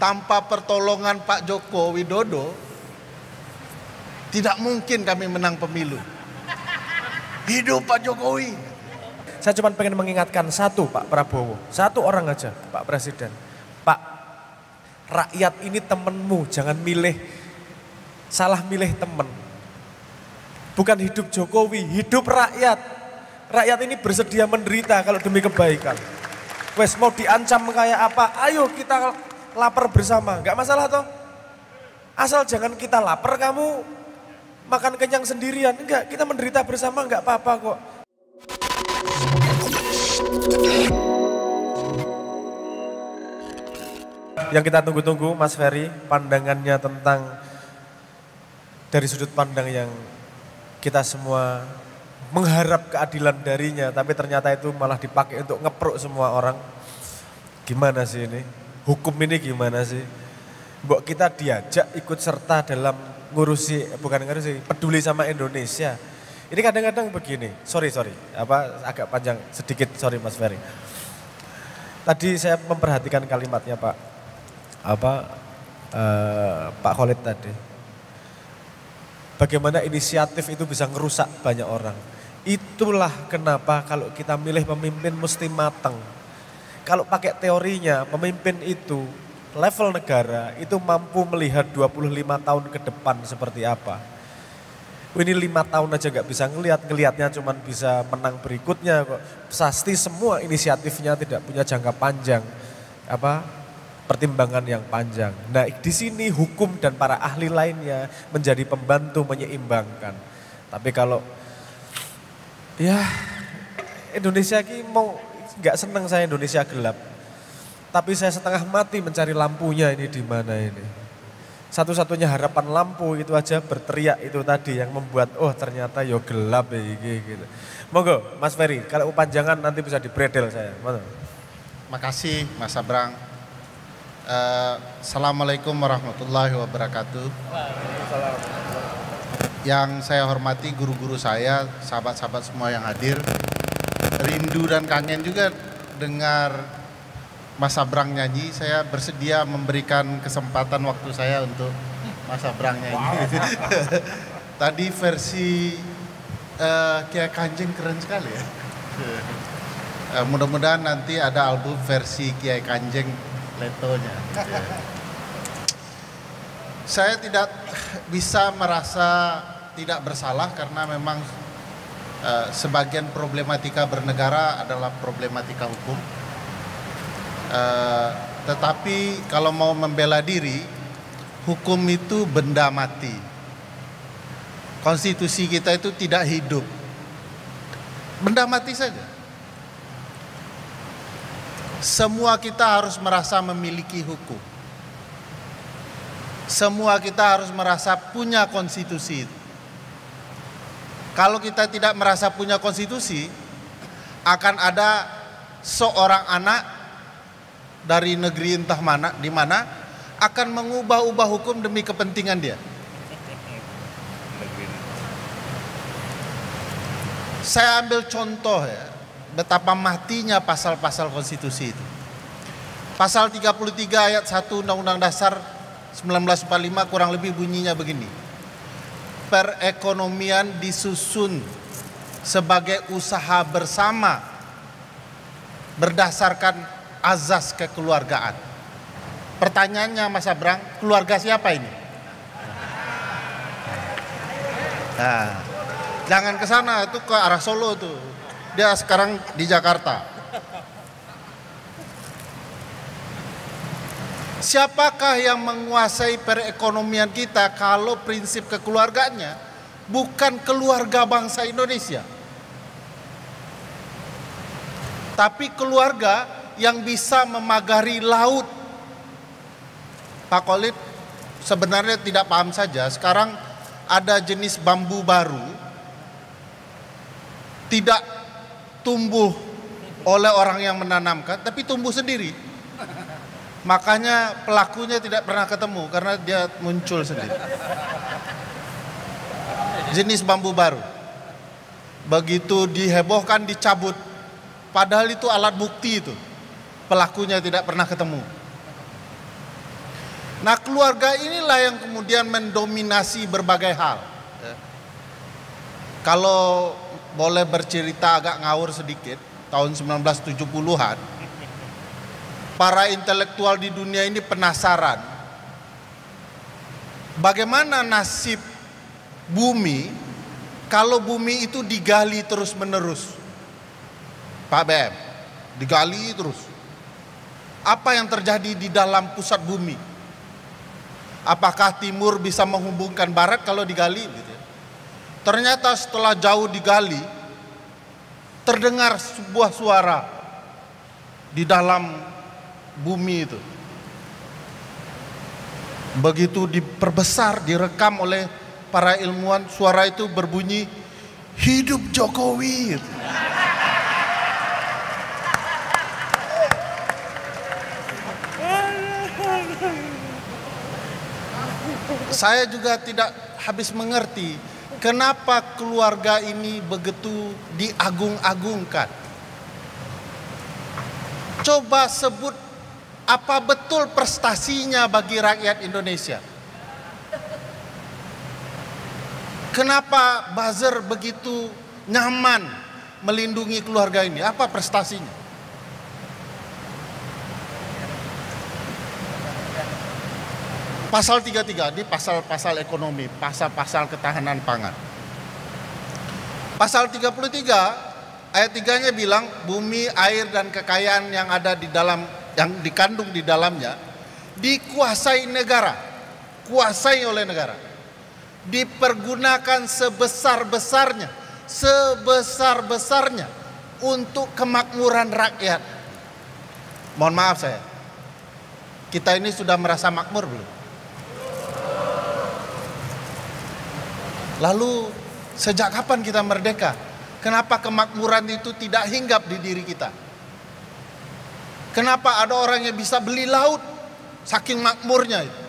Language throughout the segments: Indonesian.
tanpa pertolongan Pak Joko Widodo, tidak mungkin kami menang pemilu. Hidup Pak Jokowi. Saya cuma pengen mengingatkan satu Pak Prabowo, satu orang aja Pak Presiden. Pak, rakyat ini temenmu, jangan salah milih temen. Bukan hidup Jokowi, hidup rakyat. Rakyat ini bersedia menderita kalau demi kebaikan. Wes mau diancam kayak apa, ayo kita lapar bersama, nggak masalah toh. Asal jangan kita lapar kamu makan kenyang sendirian, enggak, kita menderita bersama nggak apa-apa kok. Yang kita tunggu-tunggu Mas Ferry, pandangannya tentang dari sudut pandang yang kita semua mengharap keadilan darinya, tapi ternyata itu malah dipakai untuk ngepruk semua orang. Gimana sih ini? Hukum ini gimana sih? Mbok kita diajak ikut serta dalam peduli sama Indonesia. Ini kadang-kadang begini, sorry, agak panjang sedikit, sorry Mas Ferry. Tadi saya memperhatikan kalimatnya Pak Khalid tadi. Bagaimana inisiatif itu bisa ngerusak banyak orang. Itulah kenapa kalau kita milih pemimpin mesti matang. Kalau pakai teorinya, pemimpin itu level negara itu mampu melihat 25 tahun ke depan seperti apa. Ini 5 tahun aja gak bisa ngelihatnya cuma bisa menang berikutnya kok. Pasti semua inisiatifnya tidak punya jangka panjang, pertimbangan yang panjang. Nah di sini hukum dan para ahli lainnya menjadi pembantu menyeimbangkan. Tapi kalau Indonesia ini gak seneng saya Indonesia gelap. Tapi saya setengah mati mencari lampunya ini di mana ini. Satu-satunya harapan lampu itu aja berteriak itu tadi yang membuat ternyata gelap gitu. Monggo Mas Ferry, kalau panjangan nanti bisa dibredel saya. Mana? Makasih Mas Abrang. Assalamualaikum warahmatullahi wabarakatuh. Yang saya hormati guru-guru saya, sahabat-sahabat semua yang hadir. Rindu dan kangen juga dengar Mas Abrang nyanyi. Saya bersedia memberikan kesempatan waktu saya untuk Mas Abrang nyanyi. Wow. Tadi versi Kiai Kanjeng keren sekali ya. Mudah-mudahan nanti ada album versi Kiai Kanjeng letonya. Saya tidak bisa merasa tidak bersalah karena memang sebagian problematika bernegara adalah problematika hukum. Tetapi kalau mau membela diri, hukum itu benda mati. Konstitusi kita itu tidak hidup. Benda mati saja. Semua kita harus merasa memiliki hukum. Semua kita harus merasa punya konstitusi. Kalau kita tidak merasa punya konstitusi, akan ada seorang anak dari negeri entah mana, di mana akan mengubah-ubah hukum demi kepentingan dia. Saya ambil contoh ya, betapa matinya pasal-pasal konstitusi itu. Pasal 33 ayat 1 Undang-Undang Dasar 1945 kurang lebih bunyinya begini. Perekonomian disusun sebagai usaha bersama berdasarkan azas kekeluargaan. Pertanyaannya Mas Abrang, keluarga siapa ini? Nah, jangan ke sana, itu ke arah Solo tuh. Dia sekarang di Jakarta. Siapakah yang menguasai perekonomian kita kalau prinsip kekeluarganya bukan keluarga bangsa Indonesia, tapi keluarga yang bisa memagari laut. Pak Khalid sebenarnya tidak paham saja. Sekarang ada jenis bambu baru, tidak tumbuh oleh orang yang menanamkan, tapi tumbuh sendiri. Makanya pelakunya tidak pernah ketemu karena dia muncul sendiri. Jenis bambu baru. Begitu dihebohkan dicabut. Padahal itu alat bukti itu. Pelakunya tidak pernah ketemu. Nah, keluarga inilah yang kemudian mendominasi berbagai hal. Kalau boleh bercerita agak ngawur sedikit, tahun 1970-an, para intelektual di dunia ini penasaran bagaimana nasib bumi kalau bumi itu digali terus-menerus. Pak BM, digali terus. Apa yang terjadi di dalam pusat bumi? Apakah timur bisa menghubungkan barat kalau digali? Gitu. Ternyata setelah jauh digali, terdengar sebuah suara di dalam bumi itu. Begitu diperbesar, direkam oleh para ilmuwan, suara itu berbunyi, hidup Jokowi. Gitu. Saya juga tidak habis mengerti kenapa keluarga ini begitu diagung-agungkan. Coba sebut apa betul prestasinya bagi rakyat Indonesia. Kenapa buzzer begitu nyaman melindungi keluarga ini? Apa prestasinya? Pasal 33 di pasal-pasal ekonomi, pasal-pasal ketahanan pangan. Pasal 33 ayat 3-nya bilang bumi, air dan kekayaan yang ada di dalam, yang dikandung di dalamnya dikuasai negara, kuasai oleh negara. Dipergunakan sebesar-besarnya untuk kemakmuran rakyat. Mohon maaf saya. Kita ini sudah merasa makmur belum? Lalu sejak kapan kita merdeka? Kenapa kemakmuran itu tidak hinggap di diri kita? Kenapa ada orang yang bisa beli laut saking makmurnya itu?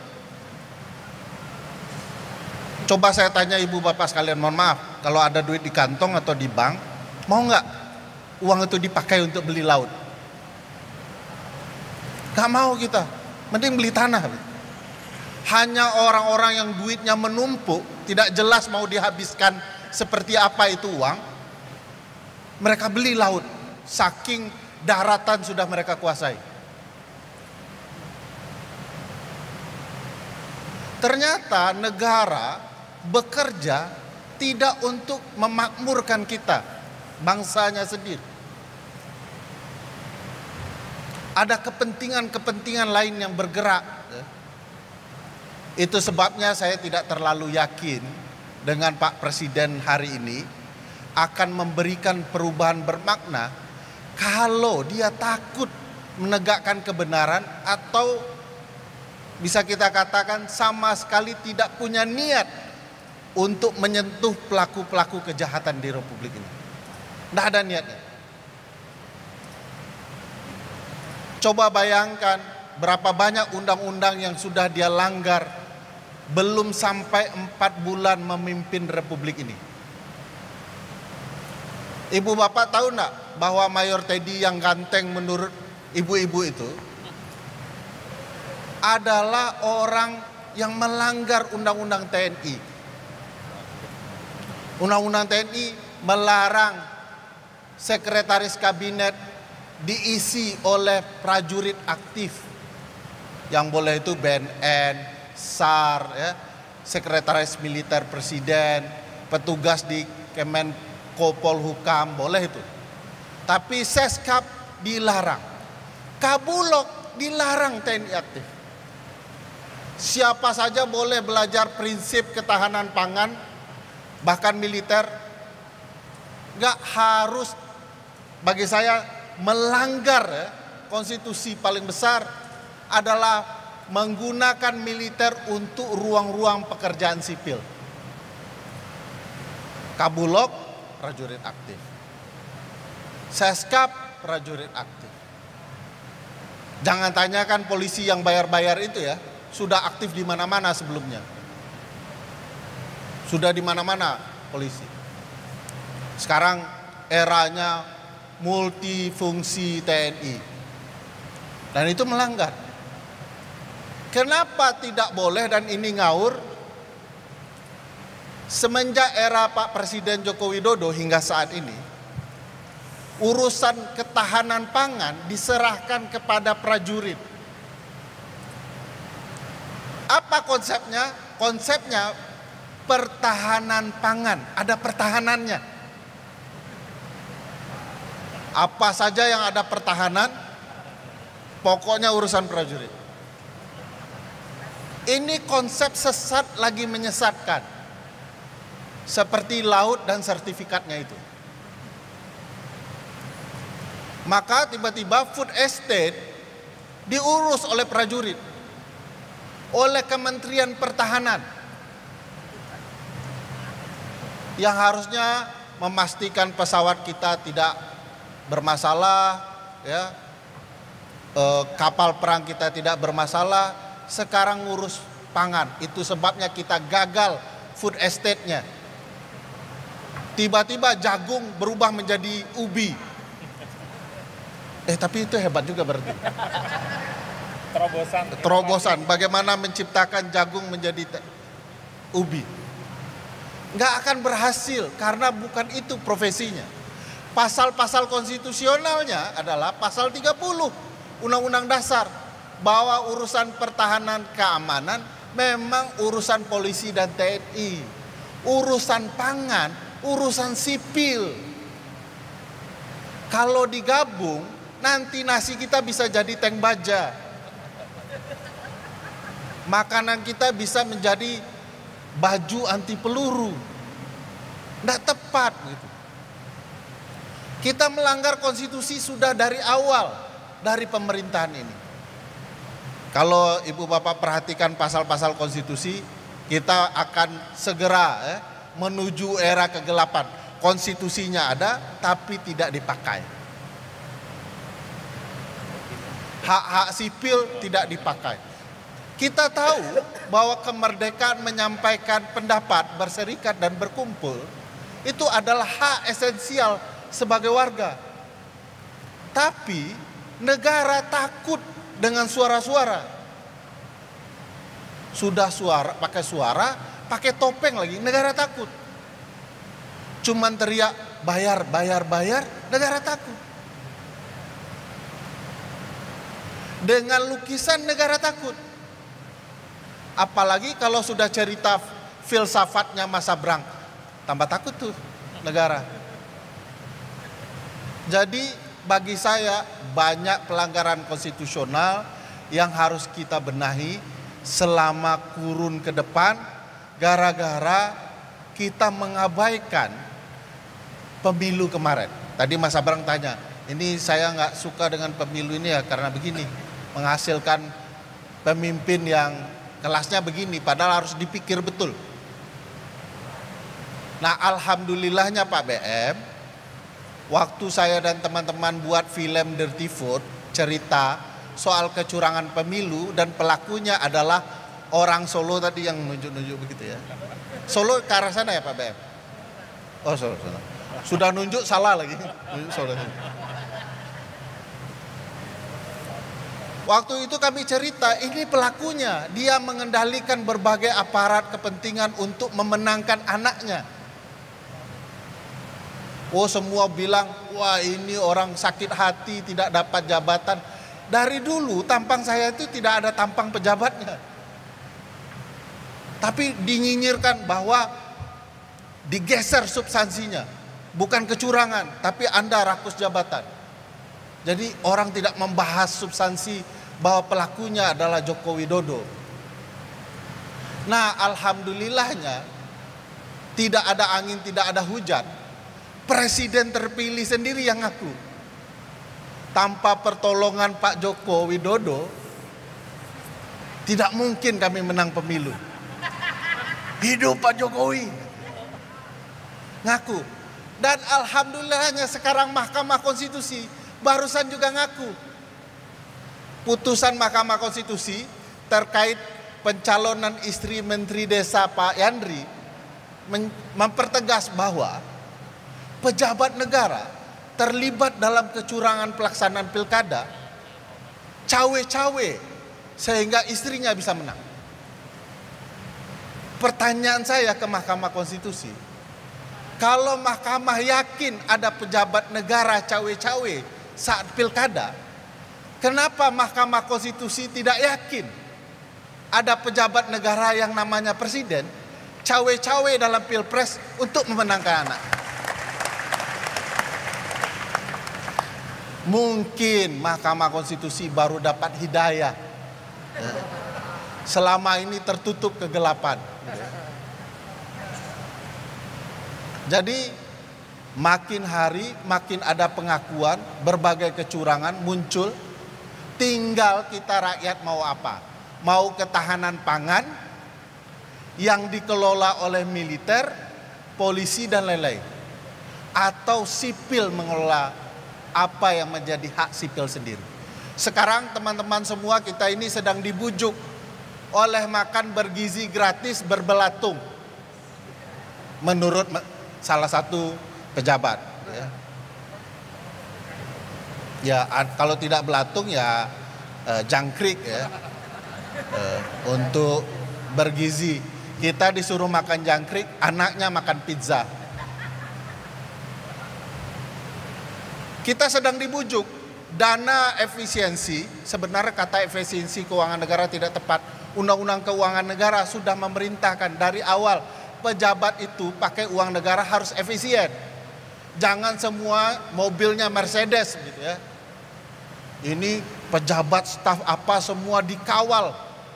Coba saya tanya ibu bapak sekalian, mohon maaf, kalau ada duit di kantong atau di bank, mau nggak uang itu dipakai untuk beli laut? Gak mau kita, mending beli tanah. Hanya orang-orang yang duitnya menumpuk, tidak jelas mau dihabiskan seperti apa itu uang, mereka beli laut, saking daratan sudah mereka kuasai. Ternyata negara bekerja tidak untuk memakmurkan kita, bangsanya sendiri. Ada kepentingan-kepentingan lain yang bergerak. Itu sebabnya saya tidak terlalu yakin dengan Pak Presiden hari ini akan memberikan perubahan bermakna kalau dia takut menegakkan kebenaran atau bisa kita katakan sama sekali tidak punya niat untuk menyentuh pelaku-pelaku kejahatan di Republik ini. Tidak ada niatnya. Coba bayangkan berapa banyak undang-undang yang sudah dia langgar belum sampai 4 bulan memimpin Republik ini. Ibu bapak tahu enggak bahwa Mayor Teddy yang ganteng menurut ibu-ibu itu adalah orang yang melanggar undang-undang TNI. Undang-undang TNI melarang sekretaris kabinet diisi oleh prajurit aktif. Yang boleh itu BNN, SAR, ya, sekretaris militer presiden, petugas di Kemenko Polhukam, boleh itu. Tapi Seskap dilarang. Kabulok dilarang TNI aktif. Siapa saja boleh belajar prinsip ketahanan pangan, bahkan militer. Gak harus, bagi saya melanggar ya, konstitusi paling besar adalah menggunakan militer untuk ruang-ruang pekerjaan sipil. Kabulok, prajurit aktif. Seskap, prajurit aktif. Jangan tanyakan polisi yang bayar-bayar itu ya, sudah aktif di mana-mana sebelumnya. Sudah di mana-mana polisi. Sekarang eranya multifungsi TNI. Dan itu melanggar. Kenapa tidak boleh dan ini ngawur? Semenjak era Pak Presiden Joko Widodo hingga saat ini, urusan ketahanan pangan diserahkan kepada prajurit. Apa konsepnya? Konsepnya pertahanan pangan, ada pertahanannya. Apa saja yang ada pertahanan, pokoknya urusan prajurit. Ini konsep sesat lagi menyesatkan. Seperti laut dan sertifikatnya itu. Maka tiba-tiba food estate diurus oleh prajurit, oleh Kementerian Pertahanan, yang harusnya memastikan pesawat kita tidak bermasalah, ya, kapal perang kita tidak bermasalah. Sekarang ngurus pangan, itu sebabnya kita gagal food estate-nya. Tiba-tiba jagung berubah menjadi ubi. Tapi itu hebat juga berarti. Terobosan. Bagaimana menciptakan jagung menjadi ubi. Nggak akan berhasil karena bukan itu profesinya. Pasal-pasal konstitusionalnya adalah pasal 30 Undang-Undang Dasar. Bahwa urusan pertahanan keamanan memang urusan polisi dan TNI. Urusan pangan, urusan sipil. Kalau digabung, nanti nasi kita bisa jadi tank baja. Makanan kita bisa menjadi baju anti peluru. Nggak tepat gitu. Kita melanggar konstitusi sudah dari awal, dari pemerintahan ini. Kalau ibu bapak perhatikan pasal-pasal konstitusi, kita akan segera menuju era kegelapan. Konstitusinya ada tapi tidak dipakai. Hak-hak sipil tidak dipakai. Kita tahu bahwa kemerdekaan menyampaikan pendapat, berserikat dan berkumpul itu adalah hak esensial sebagai warga. Tapi negara takut dengan suara-suara. Sudah suara, pakai topeng lagi, negara takut. Cuman teriak bayar, negara takut. Dengan lukisan negara takut. Apalagi kalau sudah cerita filsafatnya Mas Sabrang, tambah takut tuh negara. Jadi bagi saya banyak pelanggaran konstitusional yang harus kita benahi selama kurun ke depan, gara-gara kita mengabaikan pemilu kemarin. Tadi Mas Sabrang tanya, ini saya nggak suka dengan pemilu ini ya karena begini, menghasilkan pemimpin yang kelasnya begini, padahal harus dipikir betul. Nah, alhamdulillahnya Pak BM, waktu saya dan teman-teman buat film Dirty Food, cerita soal kecurangan pemilu dan pelakunya adalah orang Solo tadi yang nunjuk-nunjuk begitu ya. Solo ke arah sana ya Pak BM? Oh Solo sana. Sudah nunjuk salah lagi. Nunjuk Solo. Waktu itu kami cerita, ini pelakunya. Dia mengendalikan berbagai aparat kepentingan untuk memenangkan anaknya. Oh semua bilang, wah ini orang sakit hati tidak dapat jabatan. Dari dulu tampang saya itu tidak ada tampang pejabatnya. Tapi dinyinyirkan bahwa digeser substansinya. Bukan kecurangan, tapi Anda rakus jabatan. Jadi orang tidak membahas substansi bahwa pelakunya adalah Joko Widodo. Nah alhamdulillahnya tidak ada angin, tidak ada hujan. Presiden terpilih sendiri yang ngaku. Tanpa pertolongan Pak Joko Widodo, tidak mungkin kami menang pemilu. Hidup Pak Jokowi. Ngaku. Dan alhamdulillahnya sekarang Mahkamah Konstitusi barusan juga ngaku. Putusan Mahkamah Konstitusi terkait pencalonan istri Menteri Desa Pak Yandri mempertegas bahwa pejabat negara terlibat dalam kecurangan pelaksanaan pilkada, cawe-cawe sehingga istrinya bisa menang. Pertanyaan saya ke Mahkamah Konstitusi, kalau Mahkamah yakin ada pejabat negara cawe-cawe saat pilkada, kenapa Mahkamah Konstitusi tidak yakin ada pejabat negara yang namanya presiden cawe-cawe dalam pilpres untuk memenangkan anak? Mungkin Mahkamah Konstitusi baru dapat hidayah. Selama ini tertutup kegelapan. Jadi makin hari makin ada pengakuan berbagai kecurangan muncul. Tinggal kita rakyat mau apa? Mau ketahanan pangan yang dikelola oleh militer, polisi dan lain-lain, atau sipil mengelola apa yang menjadi hak sipil sendiri. Sekarang teman-teman semua kita ini sedang dibujuk oleh makan bergizi gratis berbelatung, menurut salah satu pejabat. Ya, kalau tidak belatung ya jangkrik ya, untuk bergizi. Kita disuruh makan jangkrik, anaknya makan pizza. Kita sedang dibujuk. Dana efisiensi, sebenarnya kata efisiensi keuangan negara tidak tepat. Undang-undang keuangan negara sudah memerintahkan dari awal pejabat itu pakai uang negara harus efisien. Jangan semua mobilnya Mercedes gitu ya. Ini pejabat, staf apa semua dikawal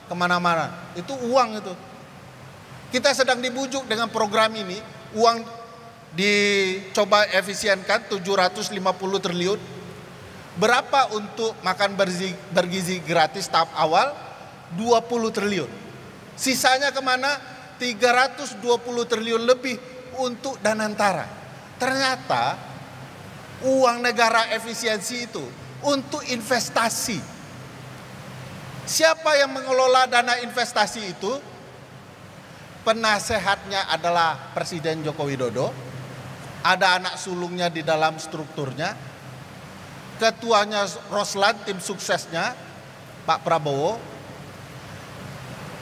kemana-mana. Itu uang itu. Kita sedang dibujuk dengan program ini, uang dicoba efisienkan 750 triliun. Berapa untuk makan bergizi gratis tahap awal? 20 triliun. Sisanya kemana? 320 triliun lebih untuk Danantara. Ternyata uang negara efisiensi itu untuk investasi. Siapa yang mengelola dana investasi itu? Penasehatnya adalah Presiden Joko Widodo. Ada anak sulungnya di dalam strukturnya. Ketuanya Roslan, tim suksesnya Pak Prabowo.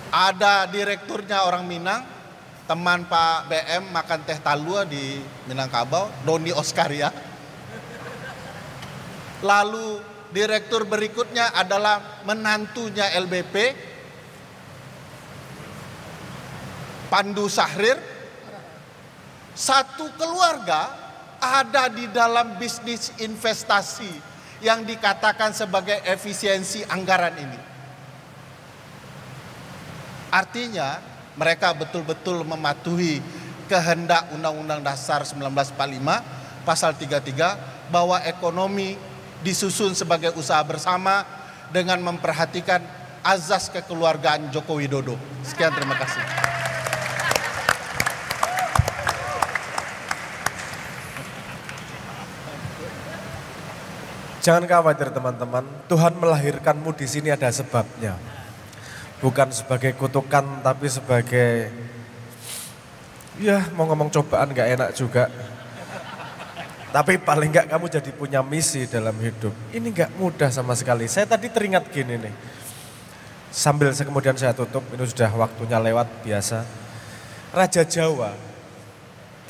Ada direkturnya orang Minang, teman Pak BM makan teh talua di Minangkabau, Doni Oskaria. Lalu direktur berikutnya adalah menantunya LBP, Pandu Sahrir. Satu keluarga ada di dalam bisnis investasi yang dikatakan sebagai efisiensi anggaran ini. Artinya mereka betul-betul mematuhi kehendak Undang-Undang Dasar 1945 pasal 33 bahwa ekonomi disusun sebagai usaha bersama dengan memperhatikan azas kekeluargaan Joko Widodo. Sekian, terima kasih. Jangan khawatir teman-teman, Tuhan melahirkanmu di sini ada sebabnya. Bukan sebagai kutukan tapi sebagai, ya mau ngomong cobaan gak enak juga. Tapi paling gak kamu jadi punya misi dalam hidup. Ini gak mudah sama sekali. Saya tadi teringat gini nih. Sambil kemudian saya tutup, ini sudah waktunya lewat biasa. Raja Jawa,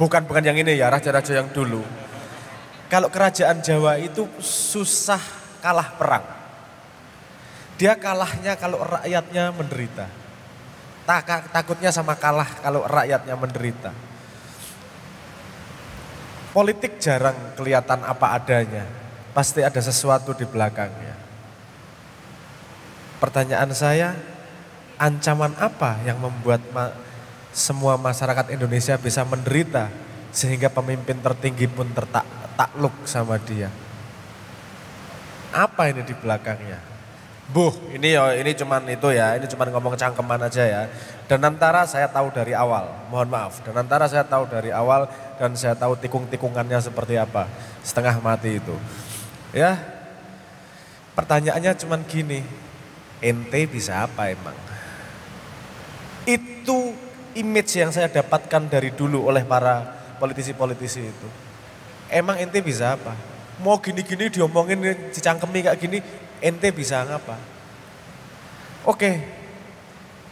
bukan yang ini ya, raja-raja yang dulu. Kalau kerajaan Jawa itu susah kalah perang. Dia kalahnya kalau rakyatnya menderita. Takutnya sama kalah kalau rakyatnya menderita. Politik jarang kelihatan apa adanya. Pasti ada sesuatu di belakangnya. Pertanyaan saya, ancaman apa yang membuat semua masyarakat Indonesia bisa menderita sehingga pemimpin tertinggi pun takluk sama dia? Apa ini di belakangnya? Ini cuman itu ya, ini cuman ngomong cangkeman aja ya. Danantara saya tahu dari awal, mohon maaf. Danantara saya tahu dari awal dan saya tahu tikung-tikungannya seperti apa, setengah mati itu. Ya, pertanyaannya cuman gini, ente bisa apa emang? Itu image yang saya dapatkan dari dulu oleh para politisi-politisi itu. Emang ente bisa apa? Mau gini-gini diomongin cicangkemi kayak gini, ente bisa ngapa? Oke,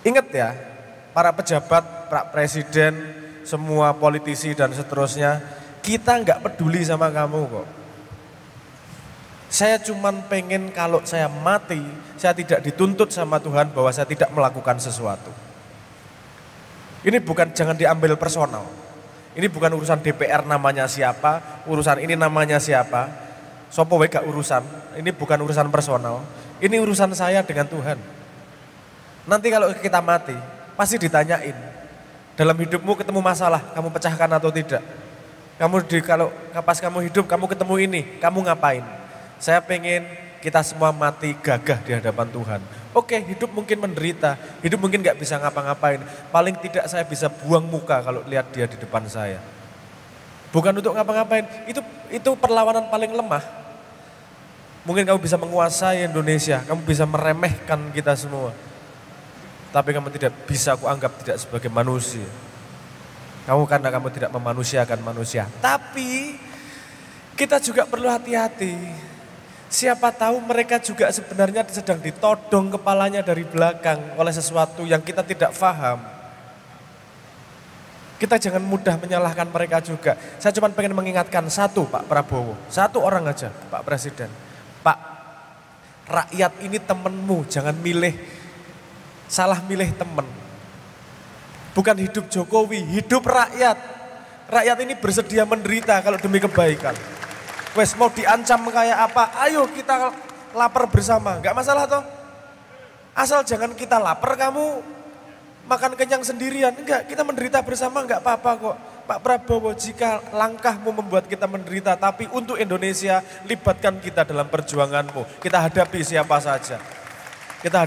ingat ya, para pejabat, Pak Presiden, semua politisi dan seterusnya, kita nggak peduli sama kamu kok. Saya cuman pengen kalau saya mati, saya tidak dituntut sama Tuhan bahwa saya tidak melakukan sesuatu. Ini bukan, jangan diambil personal. Ini bukan urusan DPR namanya siapa, urusan ini namanya siapa, sopo wae gak urusan. Ini bukan urusan personal, ini urusan saya dengan Tuhan. Nanti kalau kita mati, pasti ditanyain, dalam hidupmu ketemu masalah, kamu pecahkan atau tidak. Kalau pas kamu hidup, kamu ketemu ini, kamu ngapain? Saya pengen kita semua mati gagah di hadapan Tuhan. Oke, hidup mungkin menderita, hidup mungkin gak bisa ngapa-ngapain. Paling tidak saya bisa buang muka kalau lihat dia di depan saya. Bukan untuk ngapa-ngapain, itu perlawanan paling lemah. Mungkin kamu bisa menguasai Indonesia, kamu bisa meremehkan kita semua. Tapi kamu tidak bisa aku anggap tidak sebagai manusia. Karena kamu tidak memanusiakan manusia. Tapi kita juga perlu hati-hati. Siapa tahu mereka juga sebenarnya sedang ditodong kepalanya dari belakang oleh sesuatu yang kita tidak paham. Kita jangan mudah menyalahkan mereka juga. Saya cuma pengen mengingatkan satu Pak Prabowo, satu orang aja Pak Presiden. Pak, rakyat ini temenmu, jangan salah milih temen. Bukan hidup Jokowi, hidup rakyat. Rakyat ini bersedia menderita kalau demi kebaikan. Wes mau diancam kayak apa, ayo kita lapar bersama, gak masalah toh. Asal jangan kita lapar kamu makan kenyang sendirian, enggak, kita menderita bersama enggak apa-apa kok. Pak Prabowo, jika langkahmu membuat kita menderita, tapi untuk Indonesia libatkan kita dalam perjuanganmu. Kita hadapi siapa saja. Kita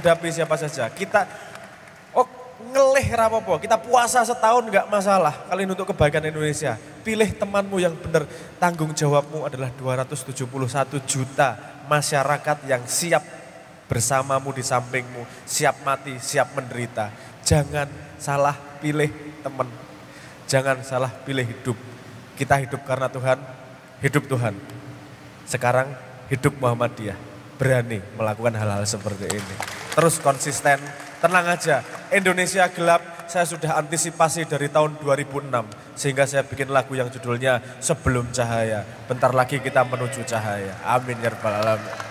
ngeleh rapopo, kita puasa setahun enggak masalah. Kalian untuk kebaikan Indonesia. Pilih temanmu yang benar. Tanggung jawabmu adalah 271 juta masyarakat yang siap bersamamu di sampingmu. Siap mati, siap menderita. Jangan salah pilih teman. Jangan salah pilih hidup. Kita hidup karena Tuhan, hidup Tuhan. Sekarang hidup Muhammadiyah. Berani melakukan hal-hal seperti ini. Terus konsisten, tenang aja. Indonesia gelap, saya sudah antisipasi dari tahun 2006. Sehingga saya bikin lagu yang judulnya Sebelum Cahaya. Bentar lagi kita menuju cahaya. Amin ya rabbal alamin.